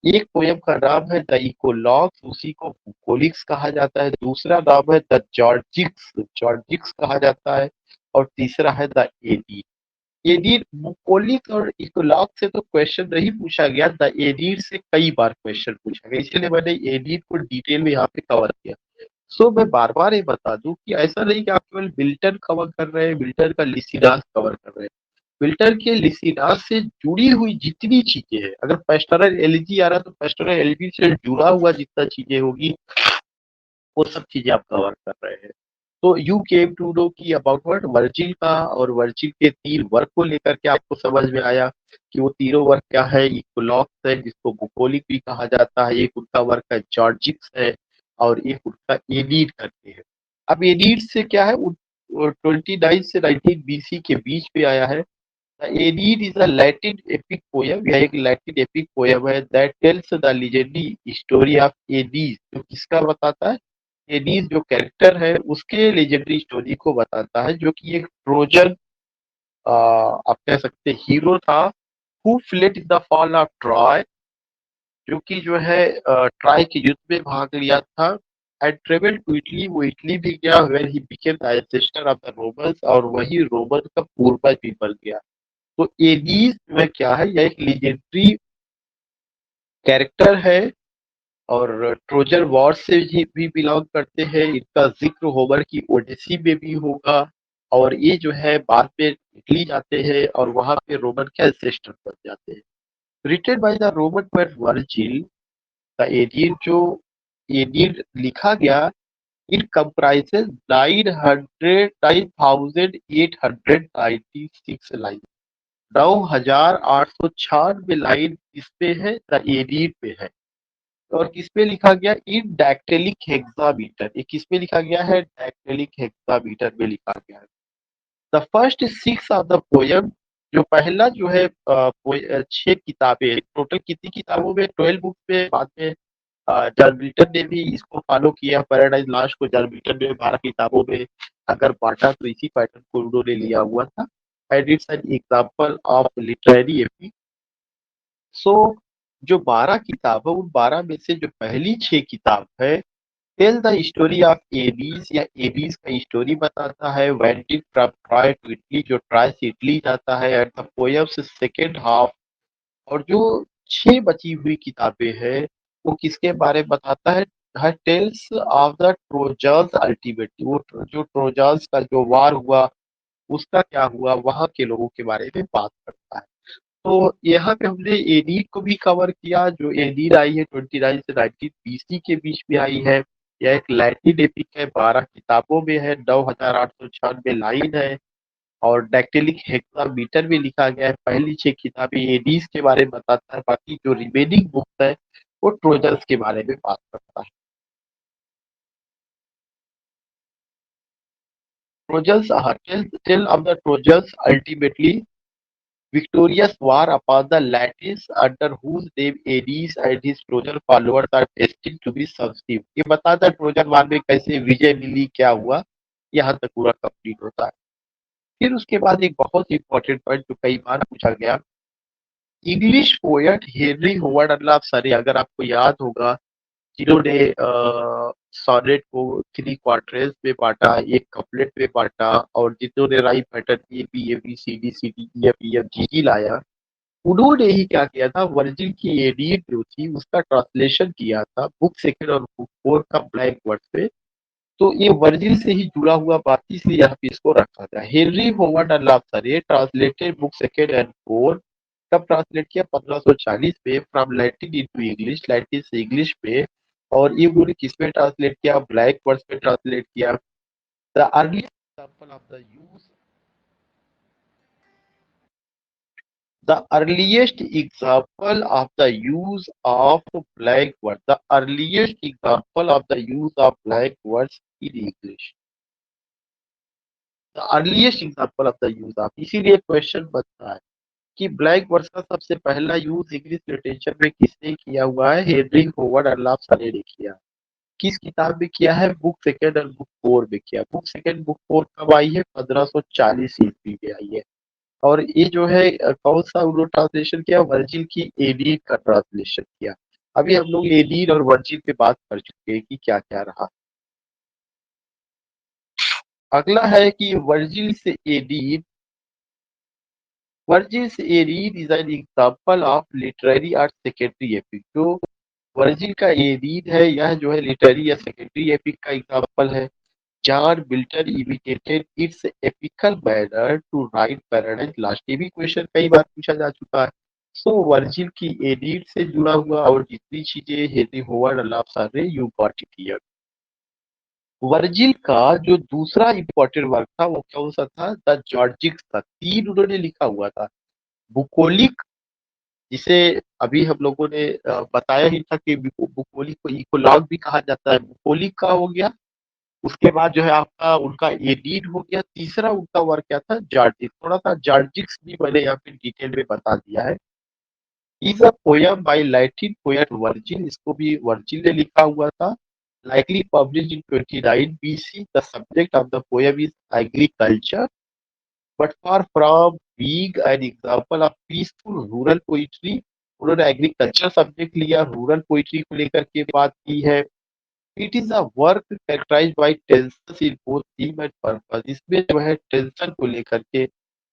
एक पोयम का नाम है द इकोलॉग्स, उसी को बुकोलिक्स कहा जाता है। दूसरा नाम है द जॉर्जिक्स, जॉर्जिक्स कहा जाता है। और तीसरा है द एडीड। एडीड, बुकोलिक्स और इकोलॉग्स से तो क्वेश्चन नहीं पूछा गया, द एडीड से कई बार क्वेश्चन पूछा गया, इसलिए मैंने एडीड को डिटेल में यहाँ पे कवर किया। सो मैं बार बार ये बता दूं कि ऐसा नहीं कि आप केवल मिल्टन कवर कर रहे हैं, मिल्टन का लिसिडास कवर कर रहे हैं। मिल्टन के लिसिडास से जुड़ी हुई जितनी चीजें हैं, अगर पेस्टोरल एलिजी आ रहा है तो पेस्टोरल एलिजी से जुड़ा हुआ जितना चीजें होगी वो सब चीजें आप कवर कर रहे हैं। तो यू केम टू नो की अबाउट वर्ड वर्जिल का, और वर्जिल के तीन वर्क को लेकर के आपको समझ में आया कि वो तीनों वर्क क्या है। इक्वलॉक्स है जिसको बुकोलिक भी कहा जाता है, एक उनका वर्क है जॉर्जिक्स है, और एक उनका एनीड करके है। अब एनीड से क्या है, 29 से 19 BC के बीच में आया है। The एनीड is a Latin epic poem, यह एक लैटिन एपिक पोयम है that tells the legendary story of Annie's, जो किसका बताता है, एनीस जो कैरेक्टर है उसके लीजेंडरी स्टोरी को बताता है, जो कि एक ट्रोजन आप कह सकते हीरो था, who fled in the fall of Troy, जो कि जो है ट्राय के युद्ध में भाग लिया था, एंड ट्रेवल टू इटली, वो इटली भी गया, where he became the ancestor of the Romans, और वही रोमन का पूर्वज भी बन गया। तो एडीज में क्या है, यह एक लीजेंडरी कैरेक्टर है और ट्रोजन वॉर से भी बिलोंग करते हैं, इनका जिक्र होमर की ओडिसी में भी होगा, और ये जो है बाद में इटली जाते हैं और वहां पे रोमन के एंसेस्टर बन जाते हैं। Written by the Roman poet Virgil, the Aeneid जो एडियड लिखा गया, इट कंप्राइजेस 9,896 लाइन, 9,896 लाइन इसपे है, द एडियड पे है। और किसपे लिखा गया, इन डैक्टिलिक हेक्सामीटर, ये किसपे लिखा गया है, डैक्टिलिक हेक्सामीटर में लिखा गया है। The first six of the poem, जो पहला जो है 6 किताबें, टोटल कितनी किताबों में, 12 बुक में, बाद में जॉन मिल्टन ने भी इसको फॉलो किया, पैराडाइज लॉस्ट को जॉन मिल्टन ने 12 किताबों में अगर बांटा तो इसी पैटर्न को उन्होंने लिया हुआ था, and it's an example of literary epic. So जो 12 किताब है, उन 12 में से जो पहली 6 किताब है, tell the story of Aeneas, या एबीस का स्टोरी बताता है, wending from Troy to Italy, जो ट्रॉय से इटली जाता है, and the poem's second half. और जो 6 बची हुई किताबें हैं, वो किसके बारे में बताता है, हर tells of the Trojans ultimately, वो जो ट्रोजन्स का जो वार हुआ उसका क्या हुआ, वहां के लोगों के बारे में बात करता है। तो यहाँ पे हमने एनीड को भी कवर किया, जो एनीड आई है 29 से 19 बीसी के बीच में आई है। यह एक लैटिन एपिक है, 12 किताबों में है, 9,896 लाइन है, और डैक्टिलिक हेक्सामीटर में लिखा गया है। पहली 6 किताबें एडीज के बारे में बताता है, बाकी जो रिमेनिंग बुक है वो ट्रोजन्स के बारे में बात करता है। Trojans, tale of the Trojans ultimately victorious war upon the Latins, under whose name Ares and his Trojan followers are destined to be subsumed। ये बताता है ट्रोजन वार में कैसे विजय मिली, क्या हुआ, यहाँ तक पूरा कंप्लीट होता है। फिर उसके बाद एक बहुत इंपॉर्टेंट पॉइंट जो कई बार पूछा गया, इंग्लिश पोएट हेनरी होवर्ड अल्लाह सरे, अगर आपको याद होगा, जिन्होंने सोनेट को 3 क्वार्टर्स में बांटा, एक कपलेट में बांटा, और जिन्होंने rhyme pattern A B C D C D E F G लाया, उन्होंने ही क्या किया था, वर्जिल की एडिट जो थी उसका ट्रांसलेशन किया था बुक सेकंड और बुक फोर का ब्लैक वर्ड पे। तो ये वर्जिल से ही जुड़ा हुआ बात थी, इसलिए यहाँ पे इसको रखा था। Henry Howard earl of Surrey translated book second and four, कब ट्रांसलेट किया, 1540 में, from Latin into English, Latin से इंग्लिश में। और ये उन्होंने किस में ट्रांसलेट किया, ब्लैक वर्ड्स में ट्रांसलेट किया। The early example of the use, the earliest example of the use of blank words, the earliest example of the use of blank words in English, the earliest example of the use of, इसीलिए क्वेश्चन बनता है कि ब्लैंक वर्ड्स का सबसे पहला यूज इंग्लिश लिटरेचर में किसने किया हुआ है, हेनरी होवर्ड अल्लाफ्सरे ने किया। किस किताब में किया है, बुक सेकंड और बुक फोर में किया। बुक सेकंड बुक फोर कब आई है, 1540 ईस्वी में आई है। और ये जो है कौन सा उन्होंने ट्रांसलेशन किया, वर्जिल की एडीड का ट्रांसलेशन किया। अभी हम लोग एडीड और वर्जिल पे बात कर चुके हैं कि क्या क्या रहा। अगला है कि वर्जिल से Aeneid is an example of literary और सेकेंडरी एपिक। जो वर्जिल का एडीड है, यह जो है लिटरेरी या सेकेंडरी एपिक का एग्जांपल है। John Milton imitated its epical manner to write Paradise Lost, ये भी क्वेश्चन कई बार पूछा जा चुका है। सो वर्जिल की एडिट से जुड़ा हुआ और जितनी चीजें Henry Howard earl of Surrey, you got it here. Virgil का जो दूसरा इंपॉर्टेंट वर्क था वो कौन सा था, द जॉर्जिक्स था। 3 उन्होंने लिखा हुआ था। बुकोलिक, जिसे अभी हम लोगों ने बताया ही था कि बुकोलिक को इकोलॉग भी कहा जाता है। बुकोलिक का हो गया, उसके बाद जो है आपका उनका एडीड हो गया। तीसरा उनका वर्क क्या था, जार्जिक। थोड़ा सा जार्जिक्स भी मैंने यहाँ पे डिटेल में बता दिया है। Is a poem by Latin poet Virgil, इसको भी वर्जिल ने लिखा हुआ था। likely published in 29 BC. The subject of the poem is agriculture, but far from being an example of peaceful rural poetry, उन्होंने एग्रीकल्चर सब्जेक्ट लिया, रूरल पोइट्री को लेकर के बात की है। It is a work characterized by tension in both theme and purpose. इसमें जो है टेंशन को लेकर के,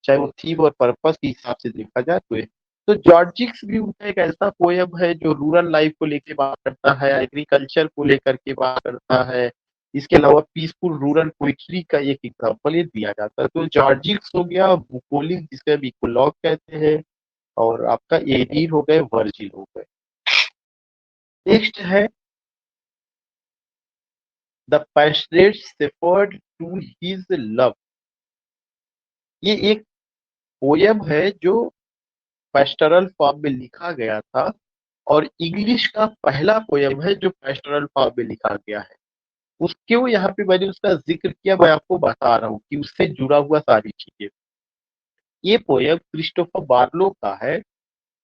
चाहे वो थीम और पर्पस के हिसाब से देखा जाए तो जॉर्जिक्स भी उनका एक ऐसा पोयम है जो रूरल लाइफ को लेके बात करता है, एग्रीकल्चर को लेकर के बात करता है। इसके अलावा पीसफुल रूरल पोइट्री का एक एग्जाम्पल ये दिया जाता है। तो जॉर्जिक्स हो गया, बुकोलिक जिसे हम इकोलॉग कहते हैं, और आपका एडीन हो गए, वर्जिल हो गए। नेक्स्ट है the passionate shepherd to his love. ये एक पोयम है जो पेस्टरल फॉर्म में लिखा गया था, और इंग्लिश का पहला पोयम है जो पेस्टरल फॉर्म में लिखा गया है। उसके वो यहाँ पे मैंने उसका जिक्र किया, मैं आपको बता रहा हूँ कि उससे जुड़ा हुआ सारी चीजें। ये पोयम क्रिस्टोफर बार्लो का है।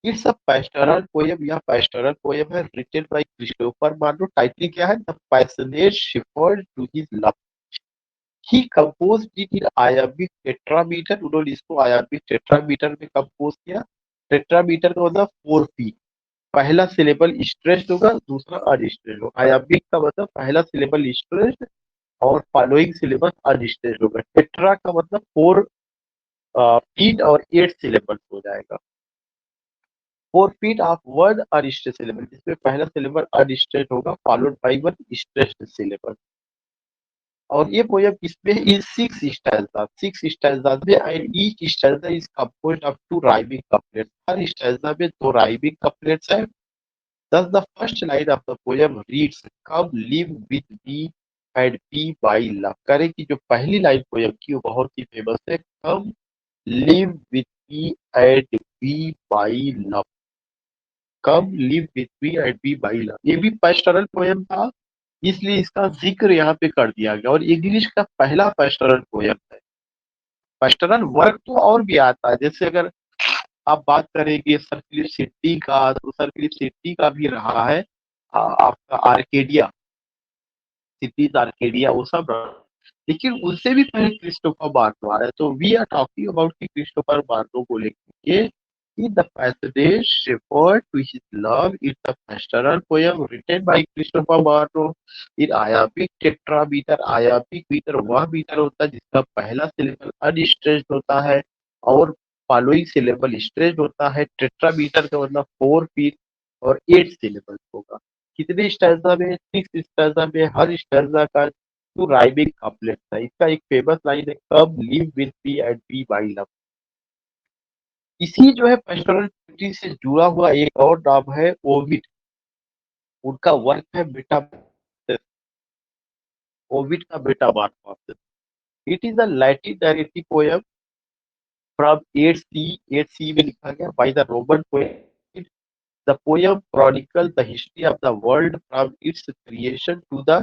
इट्स अ पेस्टरल पोयम या पेस्टरल पोयम है, written by Christopher Marlowe. Title क्या है, the passionate shepherd to his love. He compose it in iambic tetrameter. उन्होंने इसको आयाबिक टेट्रामीटर में कंपोज किया। टेट्रामीटर का मतलब 4 फीट। पहला सिलेबल स्ट्रेस्ड होगा, दूसरा अनस्ट्रेस्ड होगा। आयाबिक का मतलब पहला सिलेबल स्ट्रेस्ड और फॉलोइंग सिलेबल अनस्ट्रेस्ड होगा। टेट्रा का मतलब 4 फीट और 8 सिलेबल हो जाएगा। 4 feet of one unstressed syllable, जिसमें पहला सिलेबल अनस्ट्रेस्ड होगा followed by one stressed syllable. और ये पोयम इसमें इन 6 स्टैंजा, 6 स्टैंजा में, and each stanza is composed of 2 rhyming couplets. Her stanza में 2 राइमिंग कपलेट्स है। Thus the first line of the poem reads, "Come live with me and be my love." करें कि जो पहली लाइन पोयम की वो बहुत ही फेमस है, "Come live with me and be my love." Come live with me and be my love, ये भी पेस्टोरल पोयम था, इसलिए इसका जिक्र यहाँ पे कर दिया गया, और इंग्लिश का पहला पेस्टोरल पोयम है। पेस्टोरल वर्क तो और भी आता है, जैसे अगर आप बात करेंगे सर फिलिप सिड्नी का, तो सर फिलिप सिड्नी का भी रहा है आपका आर्केडिया, सिटीज आर्केडिया, वो सब रहा। लेकिन उससे भी पहले क्रिस्टोफर मार्लो आ रहा है। तो वी आर टॉकिंग अबाउट कि क्रिस्टोफर मार्लो को लेकर कि the passage shepherd to his love is the pastoral poem written by Christopher Marlowe in iambic tetrameter. Iambic meter वह मीटर होता है जिसका पहला सिलेबल अनस्ट्रेस्ड होता है और फॉलोइंग सिलेबल स्ट्रेस्ड होता है। टेट्रामीटर का मतलब 4 फीट और 8 सिलेबल होगा। कितने स्टैंजा में, 6 स्टैंजा में। हर स्टैंजा का 2 राइमिंग कपलेट है। इसका एक फेमस लाइन है, come live with me and be my love. इसी जो है पेस्टोरल पोएट्री से जुड़ा हुआ एक और नाम है ओविड। उनका वर्क है मेटामॉर्फोसिस। ओविड का Metamorphosis. It is a Latin narrative poem from 8 सी, 8 सी में लिखा गया bye the Roman poet. The poem chronicle the history of the world from its creation to the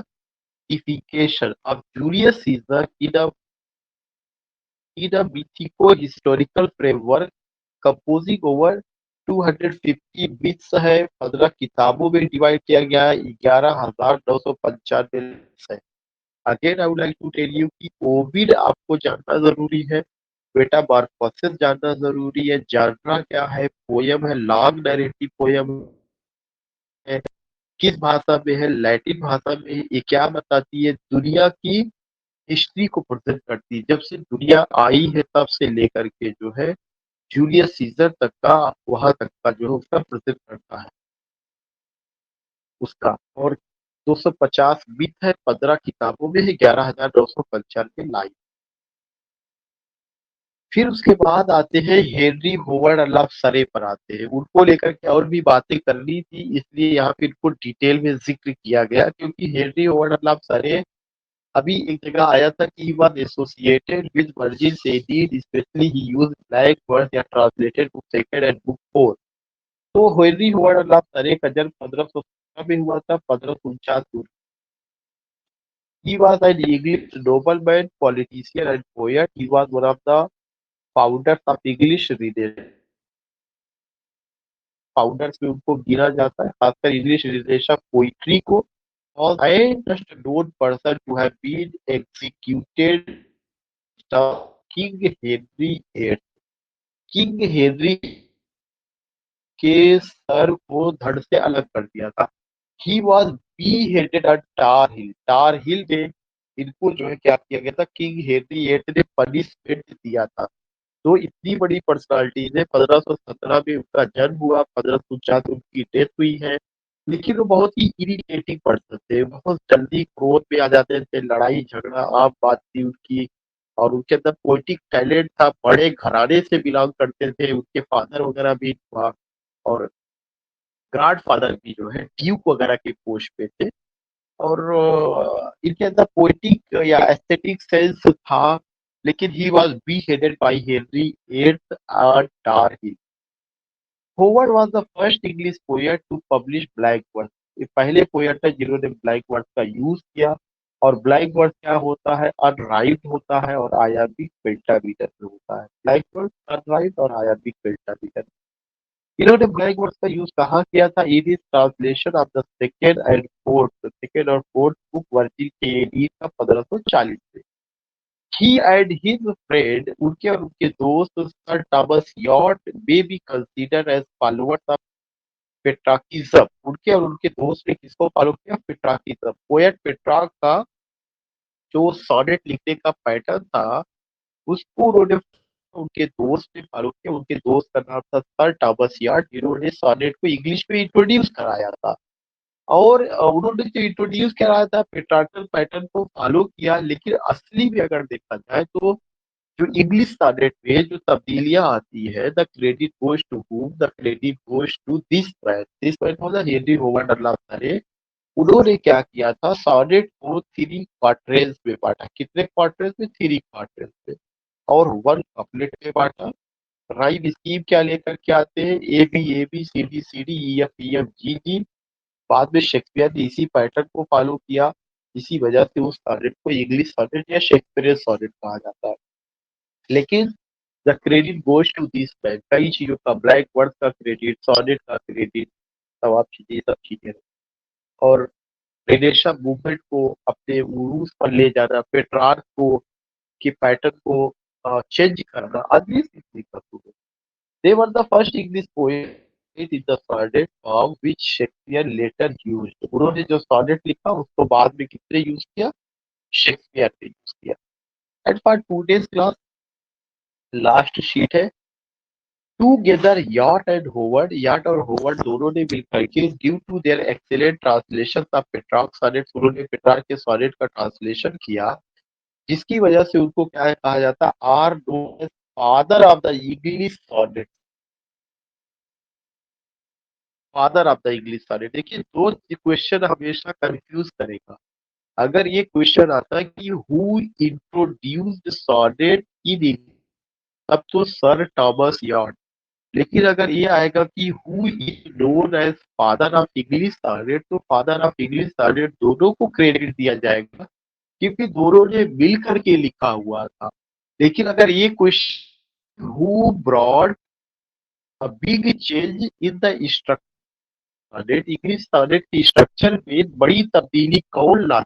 deification of Julius Caesar in a mythico-historical framework composing over 250 myths है। 15 किताबों में डिवाइड किया गया है। 11,995 है। Again I would like to tell you कि ओविड आपको जानना जरूरी है, मेटामॉर्फोसिस जानना जरूरी है। जानना क्या है, पोयम है, लॉन्ग नैरेटिव पोयम है। किस भाषा में है, लैटिन भाषा में है। ये क्या बताती है, दुनिया की हिस्ट्री को प्रेजेंट करती है, जब से दुनिया आई है तब से लेकर के जो है जूलियस सीजर तक का, वहां तक का जो है उसका प्रेजेंट करता है उसका। और 250 मिथ है, 15 किताबों में है, 11,995 लाइन। फिर उसके बाद आते हैं हेनरी होवर्ड अल्लाह सरे पर आते हैं। उनको लेकर के और भी बातें करनी थी, इसलिए यहाँ पे इनको डिटेल में जिक्र किया गया, क्योंकि हेनरी होवर्ड अल्लाह सरे अभी एक जगह आया था कि he was associated with Virgil Seti, especially he used black words या translated book second and book four। तो हेनरी होवर्ड अल्लाह सरे का जन्म 1517 में हुआ था, 1549 He was an English nobleman, politician, and poet. He was one of the founders of English founders में उनको गिना जाता है खासकर इंग्लिश लिटरेचर पोइट्री को और finest known person to have been executed King Henry eight King Henry के सर को धड़ से अलग कर दिया था he was beheaded at Tower Hill में इनको जो है क्या किया गया था किंग हेनरी एट ने पनिशमेंट दिया था तो इतनी बड़ी पर्सनालिटी है 1517 में उनका जन्म हुआ 1549 में उनकी डेथ हुई है लेकिन वो बहुत ही इरिटेटिंग पर्सन थे बहुत जल्दी क्रोध में आ जाते थे लड़ाई झगड़ा आम बात थी उनकी और उनके अंदर पोइटिक टैलेंट था बड़े घराने से बिलोंग करते थे उनके फादर वगैरह भी हुआ और ग्रैंड फादर भी जो है ड्यूक वगैरह के पोस्ट पे थे और इनके अंदर पोइटिक या एस्थेटिक सेंस था लेकिन he was beheaded by Henry eight Tower Hill Howard was the first English poet to publish blank verse ये पहले पोएट है जिन्होंने ब्लैक वर्स का यूज किया और ब्लैक वर्स क्या होता है अनराइम्ड होता है और आयाबिक पेंटामीटर में होता है ब्लैक वर्स अनराइम्ड और आयाबिक पेंटामीटर इन्होंने ब्लैक वर्स का यूज कहाँ किया था in is translation of the second और फोर्थ बुक वर्जिल के एडी का 1540 में ही एंड हिज फ्रेंड उनके और उनके दोस्त सर थॉमस यॉर्ट में be consider as followers of Petrarchism उनके और उनके दोस्त ने किसको फॉलो किया पेट्राकिज्म पोएट पेट्राक का जो सोनेट लिखने का पैटर्न था उसको उन्होंने उनके दोस्त ने फॉलो किया उनके दोस्त का नाम था सर थॉमस यार्ड जिन्होंने सोनेट को इंग्लिश में इंट्रोड्यूस कराया था और उन्होंने जो इंट्रोड्यूस कराया था पेट्रार्कल पैटर्न को फॉलो किया लेकिन असली में अगर देखा जाए तो जो इंग्लिश सोनेट में जो तब्दीलियां आती है the credit goes to whom the credit goes to this man was Henry Howard earl उन्होंने क्या किया था सोनेट को थ्री क्वार्टेल्स में बांटा कितने क्वार्टेल्स में थ्री क्वार्टेल्स में और वन कपलेट में बांटा राइम स्कीम क्या लेकर के आते हैं A B C D E F G G बाद में शेक्सपियर ने इसी पैटर्न को फॉलो किया इसी वजह से उस सॉनेट को इंग्लिश सॉनेट या शेक्सपियरियन सॉनेट कहा जाता है लेकिन the credit goes to this man कई चीजों का ब्लैक वर्ड का क्रेडिट सॉनेट का क्रेडिट तमाम चीजें सब चीजें और रेनेशा मूवमेंट को अपने उरूज पर ले जाना पेट्रार्क को के पैटर्न को चेंज करना आदि सीखने का शुरू they were the first English poet in the sonnet form which Shakespeare later used उन्होंने जो sonnet लिखा उसको बाद में किसने यूज किया शेक्सपियर ने यूज किया and for today's class last sheet है टूगेदर याट और होवर्ड दोनों ने मिलकर के due to their excellent translation of Petrarch sonnet उन्होंने पेट्रार्क के सॉनेट का ट्रांसलेशन किया जिसकी वजह से उनको क्या कहा जाता are known as father of the English sonnet father of the English sonnet देखिए दो क्वेश्चन हमेशा कंफ्यूज करेगा अगर ये क्वेश्चन आता है कि who introduced sonnet in English तब तो सर थॉमस यॉर्ड लेकिन अगर ये आएगा कि who is known as father of English sonnet तो फादर ऑफ इंग्लिश सॉनेट दोनों को क्रेडिट दिया जाएगा क्योंकि दोनों ने मिल करके लिखा हुआ था लेकिन अगर ये question who brought a big change in the structure English sonnet की स्ट्रक्चर में बड़ी तब्दीली कौन ला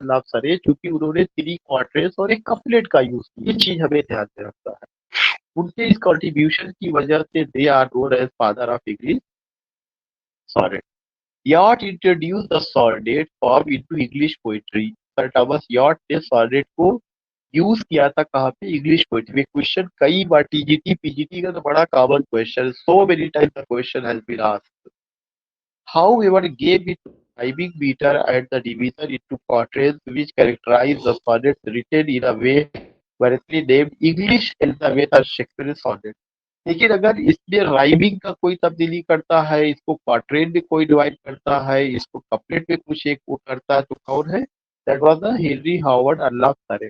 लाभ सरे चूंकि उन्होंने थ्री क्वार्टर्स और एक कपलेट का यूज किया ये चीज हमें ध्यान में रखना है उनके इस कंट्रीब्यूशन की वजह से they are known as father of English sonnet Wyatt introduce the sonnet form into English poetry sir Thomas Wyatt ने सॉनेट को यूज किया था कहाँ पे इंग्लिश पोएट्री में क्वेश्चन कई बार टीजीटी पीजीटी का तो बड़ा common question so many times the question has been asked however gave it rhyming meter and the division into quatrains which characterize the sonnets written in a way variously named English Elizabeth और शेक्सपियर sonnet लेकिन अगर इसमें राइमिंग का कोई तब्दीली करता है इसको क्वाट्रेन में कोई डिवाइड करता है इसको कपलेट में कुछ एक वो करता है तो कौन है that was the Henry Howard earl Surrey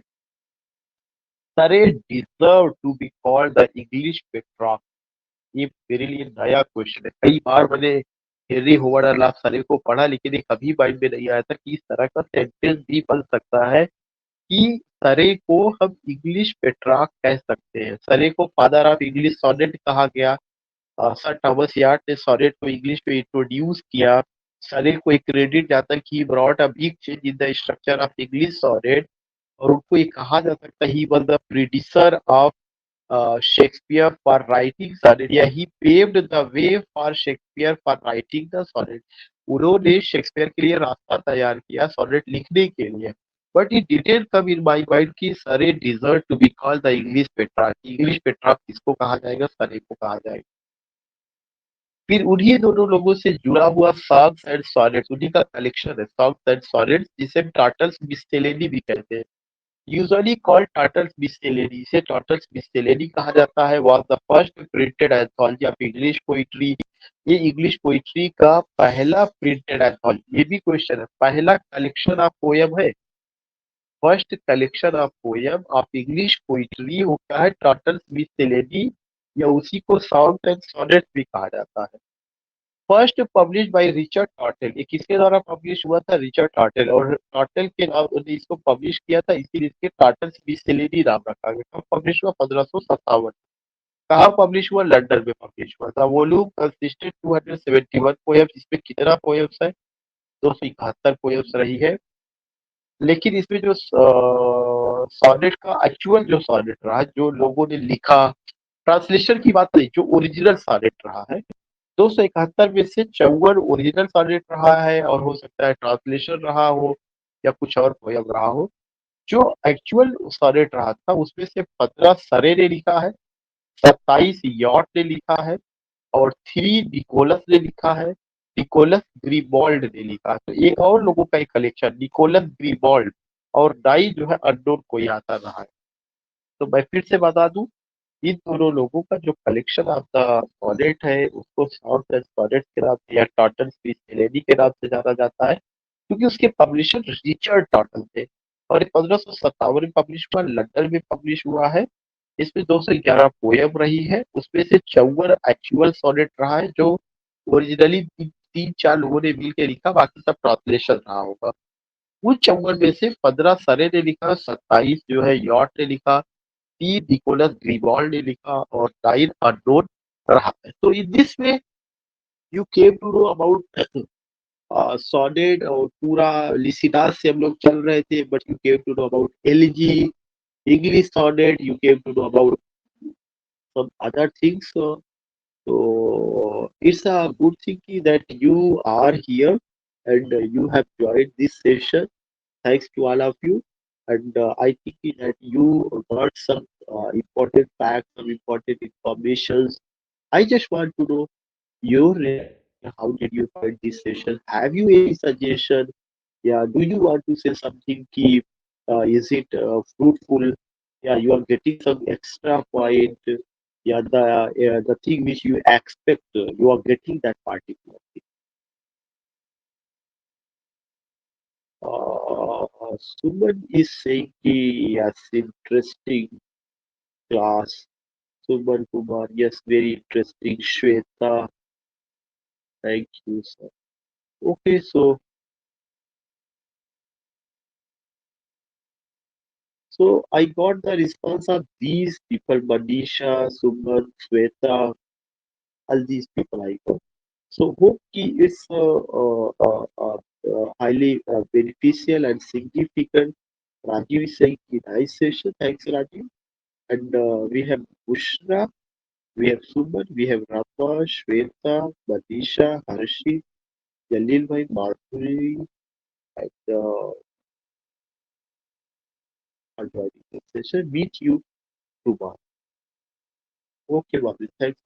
Surrey deserve to be called the English Petrarch ये मेरे लिए नया क्वेश्चन है कई बार मैंने हेनरी होवर्ड अलाफ सरे को पढ़ा, लेकिन ये कभी माइंड में नहीं आया था कि इस तरह का सेंटेंस भी बन सकता है कि सरे को हम इंग्लिश पेट्रार्क कह सकते हैं। सरे को फादर ऑफ इंग्लिश सोनेट कहा गया। सर थॉमस यार्ड ने सोनेट को इंग्लिश में इंट्रोड्यूस किया। सरे को एक क्रेडिट जाता है कि brought a big change in the structure of English sonnet, और उनको ये कहा जा सकता है he was the predecessor of Shakespeare for writing sonnet, या he paved the way for Shakespeare for writing the sonnet. उन्होंने शेक्सपियर के लिए रास्ता तैयार किया सोनेट लिखने के लिए। But it didn't come in my mind कि Surrey deserve to be called the English Petrarch. English Petrarch किसको कहा जाएगा? सरे को कहा जाएगा। फिर उन्हीं दोनों लोगों से जुड़ा हुआ सॉन्ग्स एंड सॉनेट्स, उन्हीं का कलेक्शन है सॉन्ग्स एंड सॉनेट्स, जिसे टार्टल्स मिस्सेलेनी भी कहते हैं। यूजुअली कॉल्ड टार्टल्स मिस्सेलेनी, इसे टार्टल्स मिस्सेलेनी कहा जाता है। Was the first printed anthology of English poetry. ये इंग्लिश पोइट्री का पहला प्रिंटेड एंथोलॉजी। ये भी क्वेश्चन है, पहला कलेक्शन ऑफ पोयम है, first collection of poem of English poetry वो क्या है? टार्टल्स मिस्सेलेनी, या उसी को सॉन्ग्स एंड सॉनेट्स भी कहा जाता है। फर्स्ट पब्लिश बाय रिचर्ड टॉटेल, ये किसके द्वारा पब्लिश हुआ था? रिचर्ड टॉटेल। और टॉटेल के नाम ने इसको पब्लिश किया था, इसीलिए इसके टार्टल्स मिस्सेलेनी नाम रखा गया। कब पब्लिश हुआ? 1557। कहाँ पब्लिश हुआ? लंदन में पब्लिश हुआ था। Volume consisted 271 poems. इसमें कितना पोएम्स है? 271 पोएम्स रही है। लेकिन इसमें जो सॉनेट का एक्चुअल जो सॉनेट रहा, जो लोगों ने लिखा, ट्रांसलेशन की बात नहीं, जो ओरिजिनल सॉनेट रहा है, 271 में से 54 ओरिजिनल सॉनेट रहा है, और हो सकता है ट्रांसलेशन रहा हो या कुछ और पोयम रहा हो। जो एक्चुअल सॉनेट रहा था उसमें से 15 सरे ने लिखा है, 27 यॉट ने लिखा है, और 3 निकोलस ने लिखा है। निकोलस ग्रीबॉल्ड ने लिखा है। तो एक और लोगों का एक कलेक्शन, निकोलस ग्रीबॉल्ड, और डाई जो है अननोन कोई आता रहा है। तो मैं फिर से बता दूं, इन दोनों लोगों का जो कलेक्शन ऑफ द सॉनेट है उसको सॉन्ग्स एंड सॉनेट के नाम से या टॉटन स्पीच मेलेडी के नाम से जाना जाता है, क्योंकि उसके पब्लिशर रिचर्ड टॉटन थे। और ये 1557 में पब्लिश हुआ, लंदन में पब्लिश हुआ है। इसमें 211 पोयम रही है, उसमें से 54 एक्चुअल सोनेट रहा है, जो ओरिजिनली तीन चार लोगों ने मिल के लिखा, बाकी सब ट्रांसलेशन रहा होगा। उन 54 में से 15 सरे ने लिखा, 27 जो है यॉर्ट ने लिखा, 3 निकोलस ग्रीबॉल्ड ने लिखा, और 9 अननोन रहा है। तो in this way you came to know about sonnet, और पूरा लिसिदास से हम लोग चल रहे थे, but you came to know about elegy, English sonnet, you came to know about some other things. So it's a good thing that you are here and you have joined this session. Thanks to all of you. And I think that you got some important facts, some important informations. I just want to know your reaction. How did you find this session? Have you any suggestion? Yeah, do you want to say something? Key? Is it fruitful? Yeah, you are getting some extra point. Yeah, the thing which you expect, you are getting that particular thing. Suman is saying, yes, interesting class. Suman Kumar, yes, very interesting. Shweta, thank you, sir. Okay, so I got the response of these people, Manisha, Suman, Shweta, all these people I got. So hope it's highly beneficial and significant. Rajiv is saying nice session. Thanks, Rajiv. And we have Bushra, we have Suman, we have Rama, Shweta, Manisha, Harshi, Jalil Bhai, Marpuri, and are joining the session. Meet you tomorrow. Okay, Bobby. Thanks.